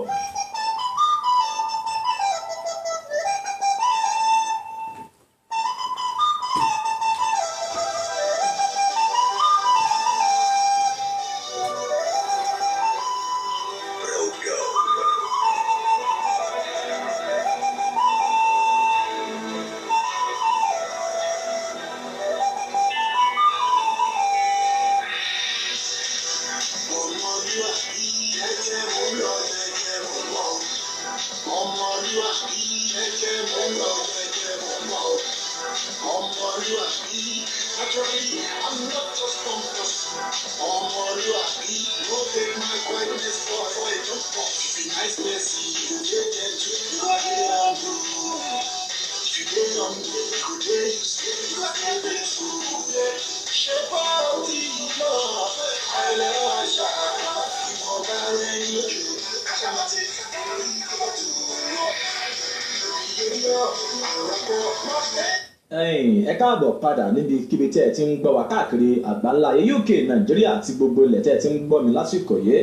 ẹ káàbọ̀ padà níbikíbi tí ẹ ti ń gbọ́ wá káàkiri àgbáńlá UK Nàìjíríà àti gbogbo ilẹ̀ tí ẹ ti ń gbọ́ mi lásìkò yìí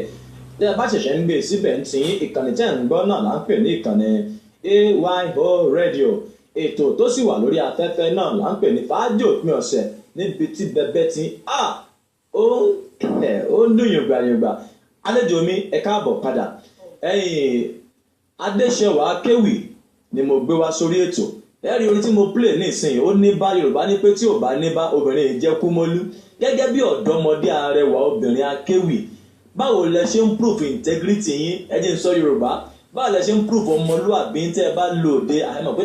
tí ẹ bá ṣẹ̀ṣẹ̀ ń gbé síbẹ̀ ń tin ìkànnì tí ẹ ń gbọ́ náà là ń pè ní ìkànnì AYO Radio ètò tó sì wà lórí afẹ́fẹ́ náà là ń pè ní fàájì òpin ọ̀sẹ̀ níbi tí bẹbẹ ti ó ń dùn yùngbàyùngbà àlejò mi ẹ káàbọ̀ padà Adéṣẹwà Akéwì ni mo gbé wá sórí ètò ẹ̀rí orin tí mo play nísìnyí ó ní bá Yorùbá ní pé tí ò bá ní bá obìnrin yìí jẹ́ kúmọ́lú gẹ́gẹ́ bí ọ̀dọ́mọdé arẹwà obìnrin Akéwì báwo lẹ ṣe ń prove integrity yín ẹ jẹ́ n sọ Yorùbá báwo lẹ ṣe ń prove ọmọlúwàbí tẹ́ ẹ bá lòde àìmọ̀ pé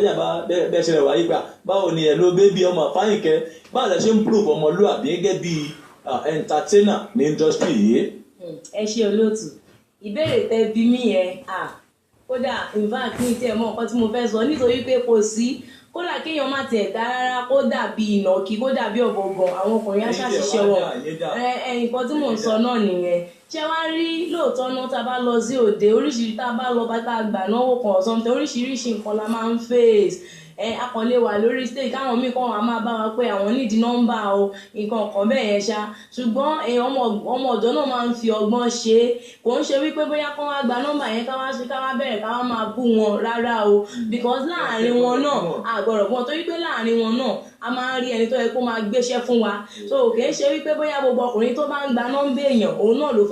bẹ́ẹ̀ ṣe rẹ̀ wáyé gbà báwo ni ẹ ló bébí ọmọ Fáyìnkẹ́ báwo lẹ ṣe ń prove ọmọlúwàbí gẹ́gẹ́ bí entertainer ní industry yìí. ẹ ṣe olóòtú ìbéèrè tẹ́ bí mí yẹn kódà in fact ní tí ẹ mọ nǹkan tí mo fẹ́ sọ nítorí pé kò sí kódà kéèyàn má tiẹ̀ dá rárá kó dàbí ìnàkí kó dàbí ọ̀bọ̀gàn àwọn ọkùnrin aṣàṣìṣe wọ̀ nǹkan tí mò ń sọ náà nìyẹn ṣé wàá rí lóòótọ́ náà tá a bá lọ sí òde oríṣiríṣi tá a bá lọ bá tá a gbà náwó kan ọ̀sán oríṣiríṣi nǹkan la máa ń face akọ̀lé wà lórí stage káwọn míì kan wà máa bá wa pé àwọn nídìí nọ́mbà o nǹkan kan bẹ́ẹ̀ yẹn ṣá ṣùgbọ́n ọmọ ọ̀dọ́ náà máa ń fi ọgbọ́n ṣe é kò ń ṣe wípé bóyá kán wá gba nọ́mbà yẹn ká wá bẹ̀rẹ̀ ká wá máa bú wọn rárá o because láàrin wọn náà àgbọ̀rọ̀ wọn torí pé láàrin wọn náà a máa ń rí ẹni tó yẹ kó máa gbéṣẹ́ fún wa so kì í ṣe wípé bóyá gbogbo ọkùnrin tó bá ń gba nọ́mbà èèyàn òun náà ló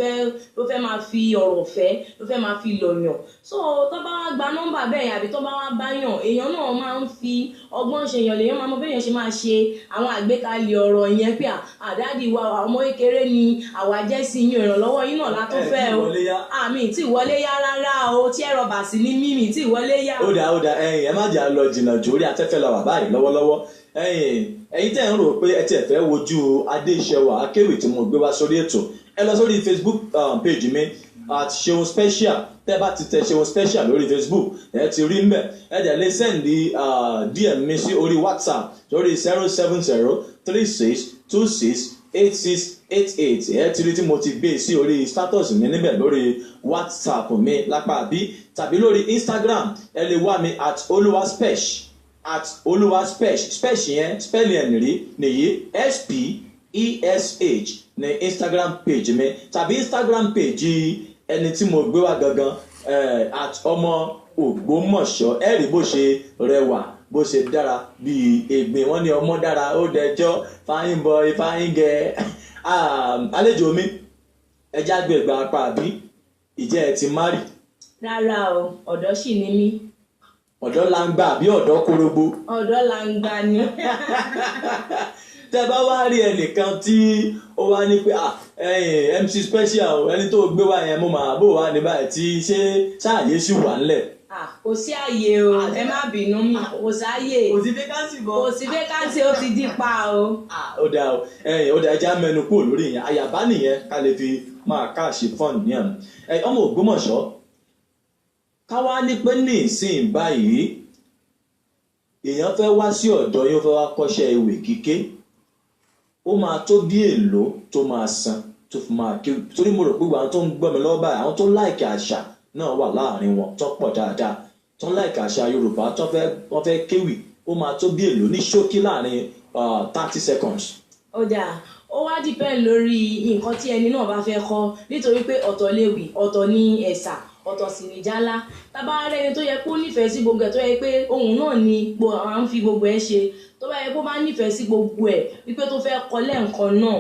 fẹ́ máa fi ọ̀rọ̀ fẹ́ ló fẹ́ máa fi lọ̀yàn so tó bá wá gba nọ́mbà bẹ́ẹ̀ àbí tó bá wá báyàn èèyàn náà máa ń fi ọgbọ́n ṣe èèyàn lèèyàn máa mọ béèyàn ṣe máa ṣe àwọn àgbékalẹ̀ ọ̀rọ̀ yẹn pé àdáàdì wa ọmọ kékeré ni àwa jẹ́ sí yín ìrànlọ́wọ́ yín náà látó fẹ́ o àmì tí ìwọlé yá rárá o tí ẹ̀rọ bà sí ní mímì tí ìwọlé yá. ó dà ẹ má jà lọ jìnnà jù orí afẹ́fẹ́ la wà báyìí lọ́wọ́lọ́wọ́ ẹ̀yin tẹ́ ń rò pé ẹ tiẹ̀ fẹ́ wojú Adéṣẹwà Akéwì tí mo gbé wá sórí ètò ẹ lọ sórí Facebook page mi at Ṣeun Special tẹ́ bá ti tẹ Ṣeun Special lórí Facebook ẹ ti rí mbẹ̀ ẹ dẹ̀ lè send DM mi sí orí WhatsApp lórí 07036268688 ẹ ti rí tí mo ti gbé sí orí status mi níbẹ̀ lórí WhatsApp mi lápá bí tàbí lórí Instagram ẹ lè wá mi at oluwaspech yẹn spelling ẹ̀ nìyí SPESH ní Instagram page mi tàbí Instagram page ẹni tí mo gbé wá gangan at ọmọ Ògbómọ̀ṣọ́ ẹ rí bó ṣe rẹwà bó ṣe dára bíi ègbìn wọn ní ọmọ dára ó dẹjọ́ fine boy fine girl àlejò mi ẹjá gbẹgbẹ apá àbí ìjẹ́ ẹ ti marry. rárá o ọ̀dọ́ sì ni mí. ọ̀dọ́ langba àbí ọ̀dọ́ korogbo. ọ̀dọ́ langba ni. tẹ́ bá wá rí ẹnìkan tí ó wá ní pé MC Special ẹni tó gbé wá yẹn mo máa bò wá ní báyìí tí ṣé sáàyè sì wà ńlẹ̀. kò sí àyè o ẹ má bínú mi kò sáyè kò sí vacancy bọ kò sí vacancy ó ti di pa o. ó dà o ó dà ẹja mẹ́nu kúrò lórí yẹn àyàbá nìyẹn ká lè fi máa káàṣì fọ́ọ̀nù yẹn ọmọ Ògbómọ̀ṣọ́ káwá ní pé ní ìsìn báyìí èèyàn fẹ́ wá sí ọ̀dọ̀ yóò fẹ́ wá kọ́ṣẹ́ ìwé kíké ó máa tó bí èlò tó máa san tó fi máa ké torí mo rò pé àwọn tó ń gbọ́ mi lọ́wọ́ báyìí àwọn tó láìkì àṣà náà wà láàrin wọn tó pọ̀ dáadáa tó láìkì àṣà Yorùbá wọ́n fẹ́ kéwì ó máa tó bí èlò ní ṣókí láàrin 30 seconds. ó dáa ó wá depend lórí nǹkan tí ẹni náà bá fẹ́ kọ́ nítorí pé ọ̀tọ̀ léwì ọ̀tọ̀ ní ẹ̀sà ọ̀tọ̀ sì ní jálá tábà rẹni tó yẹ kó nífẹ̀ẹ́ sí gbogbo ẹ̀ tó yẹ pé ohun náà ni à ń fi gbogbo ẹ̀ ṣe tó bá yẹ kó bá nífẹ̀ẹ́ sí gbogbo ẹ̀ wípé tó fẹ́ kọ́ lẹ́ǹkan náà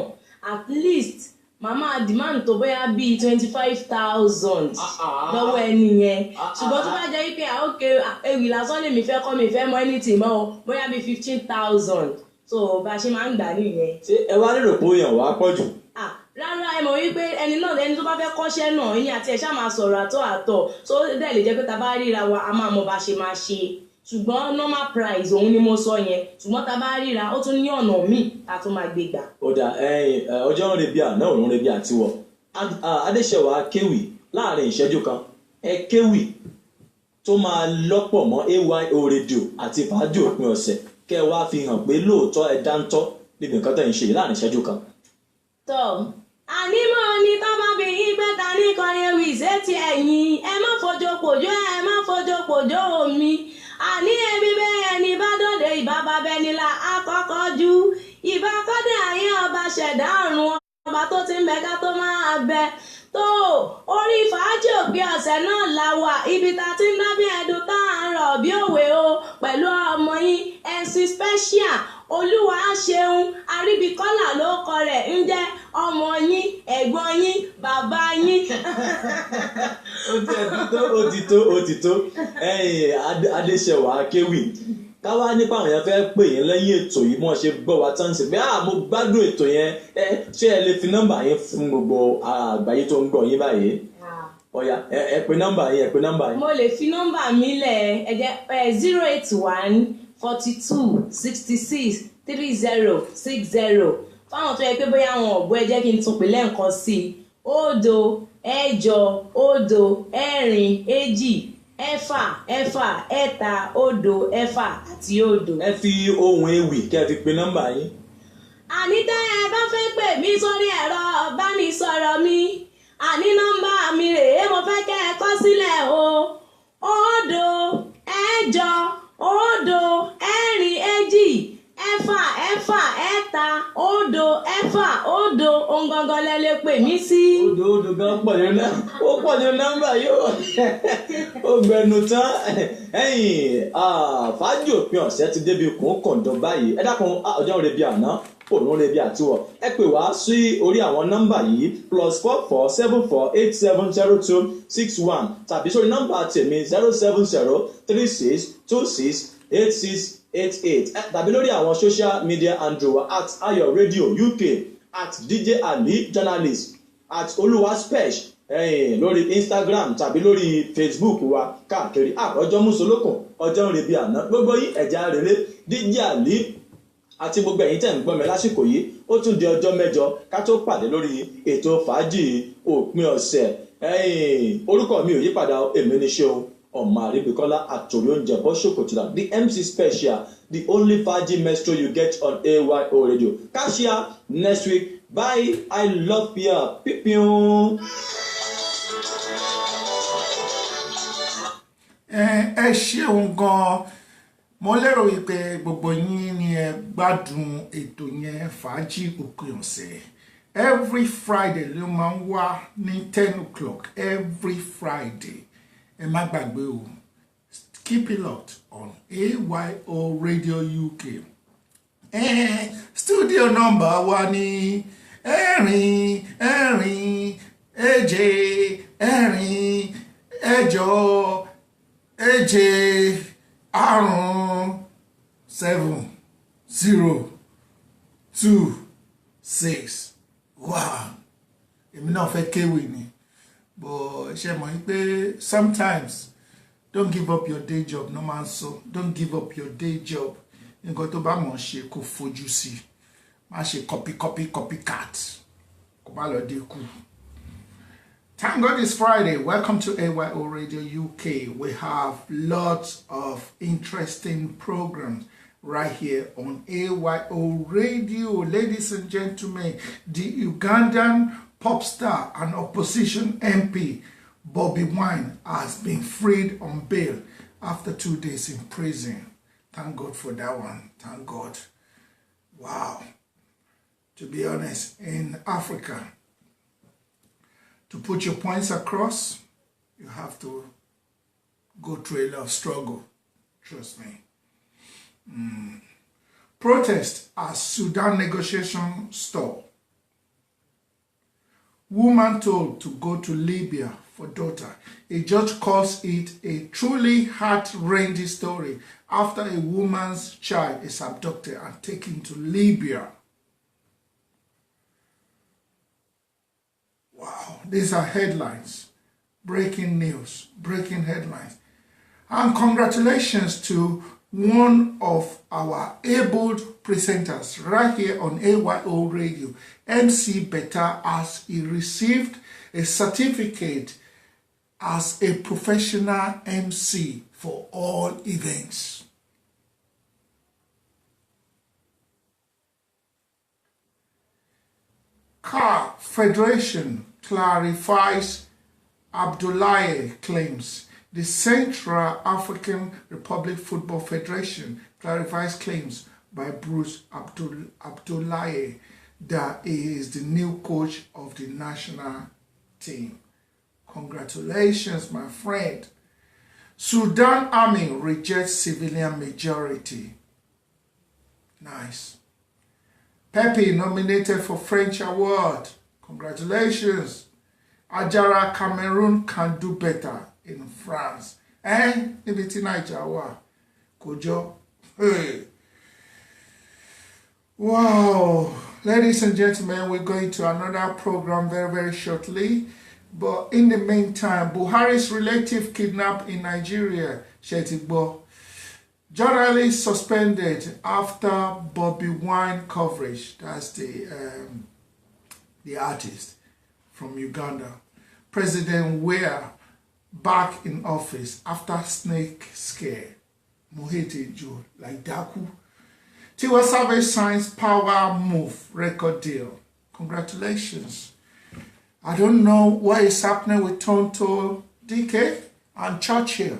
at least màmá demand tó bóyá bíi 25,000 lọ́wọ́ ẹni yẹn ṣùgbọ́n tó bá jẹ́ wípé ewì lásán lèmi fẹ́ kọ́ mi fẹ́ mọ anything mọ́ bóyá bíi 15,000 so bá a ṣe máa ń gbà nìyẹn. ṣé ẹ wá lérò pé ó yàn wá pọ̀ jù. rárá ẹ mọ̀ wípé ẹni tó bá fẹ́ kọ́ṣẹ́ náà ẹni àti ẹ̀ ṣáà máa sọ̀rọ̀ àtọ̀ so dẹ̀ lè jẹ́ pé tá a bá ríra wa a máa mọ bá a ṣe máa ṣe ṣùgbọ́n normal price òun ni mo sọ yẹn ṣùgbọ́n tá a bá ríra ó tún ní ọ̀nà míì tá a tún máa gbé gbà. ó dà ọjọ́ ń rebi àná òun rebi àtiwọ̀ Adéṣẹwà Akéwì láàrin ìṣẹ́jú kan ẹ kéwì tó máa lọ́pọ̀ mọ́ AYO Radio àti fàájì òpin ọ̀sẹ̀ kẹ́ ẹ wá fi hàn pé lóòótọ́ ẹ dáńtọ́ níbi nǹkan tẹ̀ ń ṣe láàrin ìṣẹ́jú kan. tọ́ ànímọ́ ni tó bá bí yín pé ta ní kọrin ewì sétí ẹ̀yìn ẹ má fojo pòjó omi àní ẹbí bẹ́ẹ̀ ni bá dòde ìbá babẹ́ nílà àkọ́kọ́ ju ìbá kọ́dẹ̀ ayé ọba ṣẹ̀dá ọ̀run ọba tó ti ń bẹ ká tó máa bẹ tó orí fàájì òpin ọ̀sẹ̀ náà la wà ibi tá a ti ń dábí ẹ̀dùn tá à ń rọ̀ sọ̀rọ̀ bí òwe o pẹ̀lú ọmọ yín MC Special olúwa ṣeun àríbíkọ́là ló kọ rẹ̀ ń jẹ́ ọmọ yín ẹ̀gbọ́n yín bàbá yín. ó ti tó Adéṣẹwà Akéwì káwá nípa àwọn èèyàn fẹ́ pè yín lẹ́yìn ètò yìí mọ́ ṣe gbọ́ wa tán sí pé mo gbádùn ètò yẹn ṣé ẹ lè fi nọ́mbà yín fún gbogbo àgbáyé tó ń gbọ́ yín báyìí ọ̀yá ẹ pe nọ́mbà yín. mo lè fi nọ́mbà mi lẹ̀ ẹ jẹ́ 08142663060 fáwọn tó yẹ pé bóyá àwọn ọ̀gbọ́n ẹ jẹ́ kí n tún pè lẹ́ǹkan sí i 0 8 0 2 2 ẹ̀fà ẹ̀ta òdo ẹ̀fà àti òdo. ẹ fi ohun ewì kẹ́ ẹ fi pe nọ́mbà yín. àní tẹ́ ẹ bá fẹ́ pè mí sórí ẹ̀rọ ìbánisọ̀rọ̀ mi àní nọ́mbà mi rèé mo fẹ́ kẹ́ ẹ kọ sílẹ̀ o 0 8 0 2 ẹ̀fà ẹ̀ta òdo ẹ̀fà òdo ohun gangan lẹ lè pè mí sí. òdo gan pọ̀ ní nọ́mbà yóò ó gbẹnu tán fàájì òpin ọ̀sẹ̀ ti débi kòókòndó báyìí ẹ dákun ọjọ́ rẹ̀ bí àná òun rẹ̀ bí àtiwọ̀ ẹ pè wá sí orí àwọn nọ́mbà yìí +4474870261 tàbí sórí nọ́mbà tèmi 07036268688 tàbí lórí àwọn social media handle wa @ayoradio.uk @DJ Ali journalist @oluwaspech lórí Instagram tàbí lórí Facebook wa káàkiri ọjọ́ mùsùlùkùn ọjọ́ ń rebi àná gbogbo yìí ẹ̀já rere DJ Ali àti gbogbo ẹ̀yin tẹ̀ ń gbọ́ mi lásìkò yìí ó tún di ọjọ́ mẹ́jọ ká tó pàdé lórí ètò fàájì òpin ọ̀sẹ̀ orúkọ mi ò yípadà èmi ní Ṣeun ọmọ àríbíkọ́lá àtòrí oúnjẹ bọ́ ṣòkòtò the MC Special the only fàájì maestro you get on AYO radio kashia next week bye I love you pipiun. ẹ ṣeun gan-an mo lérò wípé gbogbo yín ni ẹ gbádùn ètò yẹn fàájì òpin ọ̀sẹ̀ every Friday ló máa ń wá ní 10 o'clock every Friday ẹ má gbàgbé o keep it locked on AYO Radio UK studio number wa ní ẹ̀rin èje ẹ̀rin ẹ̀jọ èje àrún 70261 èmi náà fẹ́ kéwì ni but ṣe mọ̀ pé sometimes don't give up your day job no man so don't give up your day job nǹkan tó bá mọ̀ ṣe kó fojú sí má ṣe copycat kó má lọ dé kú. Thank God it's Friday. Welcome to AYO Radio UK. We have lots of interesting programs right here on AYO Radio. Ladies and gentlemen, the Ugandan pop star and opposition MP Bobby Wine has been freed on bail after 2 days in prison. Thank God for that one. Thank God. Wow. To be honest, in Africa, to put your points across, you have to go through a lot of struggle. Trust me. Protest as Sudan negotiation stall. Woman told to go to Libya for daughter. A judge calls it a truly heart-rending story after a woman's child is abducted and taken to Libya. Wow, these are headlines, breaking news, breaking headlines. And congratulations to one of our able presenters right here on AYO Radio, MC Beta, as he received a certificate as a professional MC for all events. Car Federation clarifies Abdullahi claims. The Central African Republic Football Federation clarifies claims by Bruce Abdullahi that he is the new coach of the national team. Congratulations, my friend. Sudan army rejects civilian majority. Nice. Pepe nominated for French award. Congratulations. Ajara Cameroon can do better in France. Nibiti Nigeria. Kojo. Hey. Wow. Ladies and gentlemen, we're going to another program very, very shortly. But in the meantime, Buhari's relative kidnapped in Nigeria, Shetigbo. Journalist suspended after Bobby Wine coverage. That's the artist from Uganda. President Weah back in office after snake scare. Mohete Joe, like Daku. Tiwa Savage signs power move record deal. Congratulations. I don't know what is happening with Tonto DK and Churchill.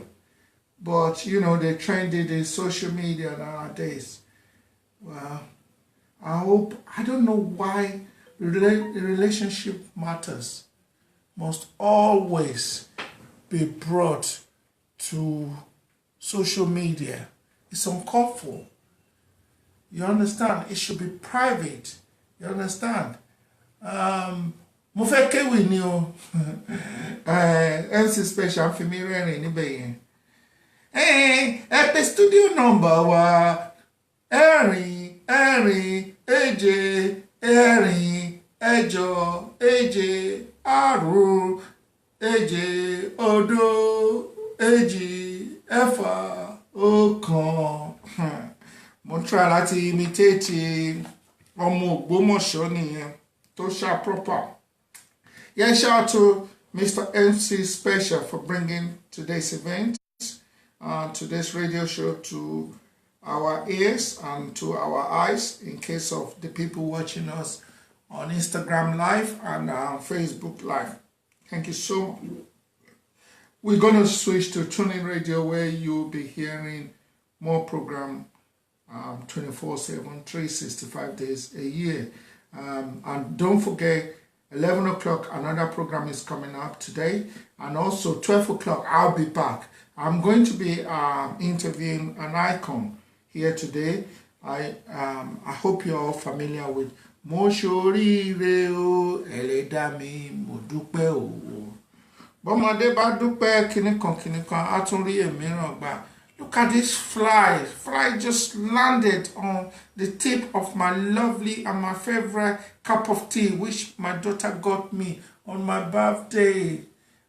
But, you know, they trended in social media nowadays. Well, I don't know why the relationship matters must always be brought to social media. It's uncalled for. You understand? It should be private. You understand? Mo fẹ́ kéwì ni o. MC Special fi mí rẹ́rìn níbẹ̀ yẹn. Ẹ pè studio number wa ẹ̀rin èje ẹ̀rin ẹ̀jọ èje àrún èje òdo èjì ẹ̀fà ọ̀kan. Mo try láti imitate ọmọ Ògbómọ̀ṣọ́ nìyẹn tó ṣá proper. Yeah, shout out to Mr. MC Special for bringing today's event, today's radio show to our ears and to our eyes in case of the people watching us on Instagram Live and Facebook Live. Thank you so much. We're going to switch to TuneIn Radio where you'll be hearing more program 24/7, 365 days a year. And don't forget, 11 o'clock, another program is coming up today. And also 12 o'clock, I'll be back. I'm going to be interviewing an icon here today. I hope you're all familiar with Mo ṣoríire o, Ẹlẹ́dàá mi, mo dúpẹ́ o. Bọ́mọdé bá dúpẹ́ kìnìkan, á tún rí èmíràn gbà. Look at this fly. Fly just landed on the tip of my lovely and my favorite cup of tea, which my daughter got me on my birthday.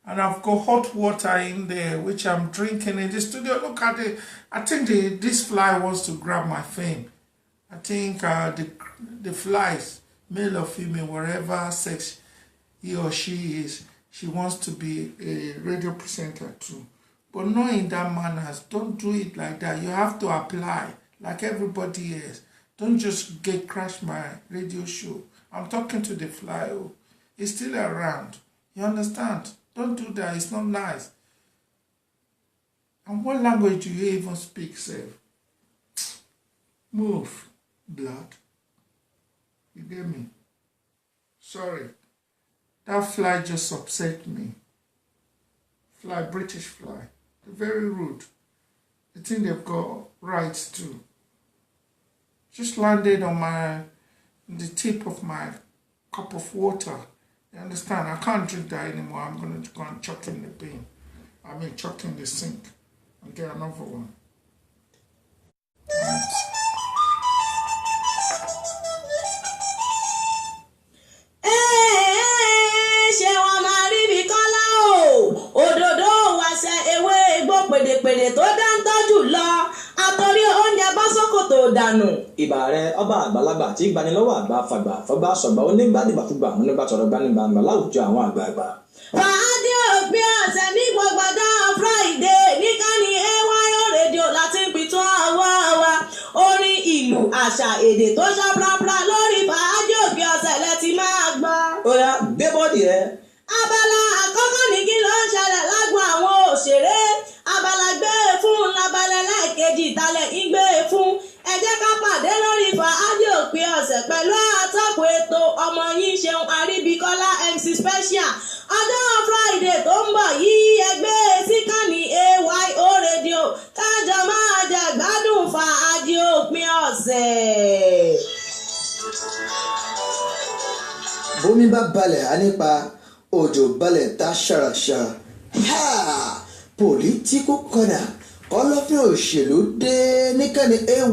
And I've got hot water in there, which I'm drinking in the studio. Look at it. I think this fly wants to grab my fame. I think the flies, male or female, wherever sex he or she is, she wants to be a radio presenter too. But not in that manners. Don't do it like that. You have to apply like everybody else. Don't just crash my radio show. I'm talking to the fly. Oh, it's still around. You understand? Don't do that. It's not nice. And what language do you even speak, Save? Move, blood. You get me? Sorry. That fly just upset me. Fly, British fly. They're very rude. I think they've got rights too. Just landed on the tip of my cup of water. You understand? I can't drink that anymore. I'm going to go and chuck in the bin. Chuck in the sink and get another one. Pèdèpèdè tó dáńtọ́jù lọ àtọ́rí oúnjẹ bá sókòtò dànù. Ìbà rẹ̀ ọba àgbàlagbà tí gbanilọ́wọ́ àgbà fàgbà fọgbà sọ̀gbà onígbàdìbàfúgbà onígbàtọ̀rọ̀gbànìgbàǹgbà láwùjọ àwọn àgbààgbà. Fàádé òpin ọ̀sẹ̀ ní gbọ̀gbọ̀dọ̀ Friday níkànnì AYO rédíò láti ń pitún àwa wa. Orin ìlú àṣà èdè tó ṣá prapra lórí fàádé òpin ọ̀sẹ̀ lẹ ti máa gbọ́. Ó yá gbé bọ́ọ̀dì ẹ. Abala àkọ́kọ́ ní kí ló ń ṣẹlẹ̀ lágbo àwọn òṣèré. Abala gbé fún labalẹ̀ lẹ́ẹ̀kejì ìtàlẹ̀ ìgbé fún. Ẹ jẹ́ ká pàdé lórí fàájì òpin ọ̀sẹ̀ pẹ̀lú àtọ́kùn ètò ọmọ yín Ṣeun Àríbíkọ́lá MC Special. Ọjọ́ Friday tó ń bọ̀ yìí ẹgbẹ́ síkànnì AYO ọ̀sẹ̀. bómi bá balẹ̀ á nípa òjò balẹ̀ tá ṣàràṣàrà political corner kọ́lọ́fín òṣèlú dé níkànnì AYO.